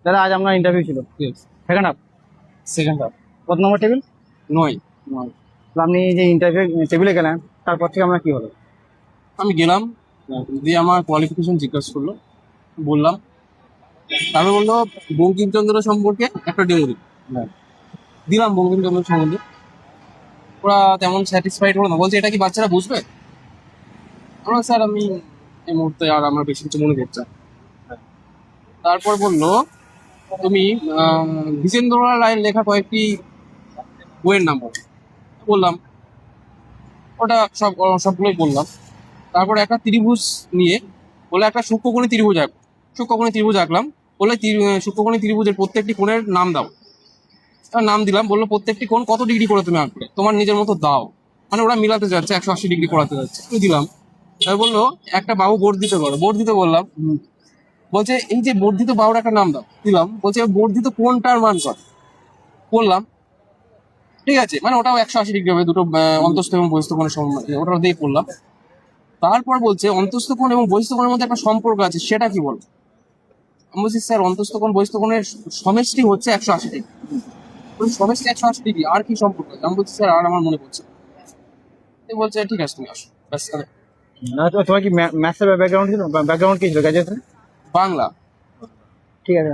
দাদা আজ আপনার ইন্টারভিউ ছিল, সেকেন্ড হাফ। Second half. কত নম্বর টেবিল? 9। তো আপনি যে ইন্টারভিউ টেবিলে গেলেন, তারপর থেকে আপনার কি হলো? আমি গেলাম, দিয়ে আমার কোয়ালিফিকেশন জিজ্ঞাসা করলো, বললাম। তারপর বললো বঙ্কিমচন্দ্র সম্পর্কে একটা ডেমো দিলাম বঙ্কিমচন্দ্র সম্বন্ধে। ওরা তেমন স্যাটিসফাইড হলো না, বলছে এটা কি বাচ্চারা বুঝবে? আমরা স্যার আমি এই মুহূর্তে আর আমার বেশি কিছু মনে করছে না। তারপর বললো তুমি দ্বিজেন্দ্রলাল রায়ের লেখা কয়েকটি বইয়ের নাম বলো। বললাম, ওটা সবগুলোই বললাম। তারপরে একটা ত্রিভুজ নিয়ে বলে একটা সূক্ষ্মকোণী ত্রিভুজ আঁকবো। সূক্ষ্মকোণী ত্রিভুজ আঁকলাম, বলে সূক্ষ্মকোণী ত্রিভুজের প্রত্যেকটি কোণের নাম দাও। নাম দিলাম, বললো প্রত্যেকটি কোণ কত ডিগ্রি করে তুমি আঁকবে, তোমার নিজের মতো দাও। মানে ওরা মিলাতে যাচ্ছে, 180 ডিগ্রি করাতে যাচ্ছে, আমি দিলাম। তাই বললো একটা বাহু বর্ধিত করো, বর্ধিত বললাম। বলছে এই যে বর্ধিত বাহুর একটা নাম দাও, দিলাম। বলছে বর্ধিত কোণটার মান কত, বললাম। ঠিক আছে, মানে ওটাও 180 ডিগ্রি হবে, দুটো অন্তস্থ এবং বহিস্থ কোণের সমান, ওটা দিয়ে করলাম। তারপর বলছে অন্তস্থ কোণ এবং বহিস্থ কোণের মধ্যে একটা সম্পর্ক আছে, সেটা কি বল? আমি বলছি স্যার অন্তস্থ কোণ বহিস্থ কোণের সমষ্টি হচ্ছে 180 ডিগ্রি। সমষ্টি 180 ডিগ্রি, আর কি সম্পর্ক আছে? আমি বলছি স্যার আর আমার মনে পড়ছে না। তো বলছে ঠিক আছে তুমি আসো, ব্যাস তাহলে। না, তোমার কি ম্যাথসের ব্যাকগ্রাউন্ড ছিল? ব্যাকগ্রাউন্ড কি ছিল গ্রাজুয়েশনে? বাংলা। ঠিক আছে।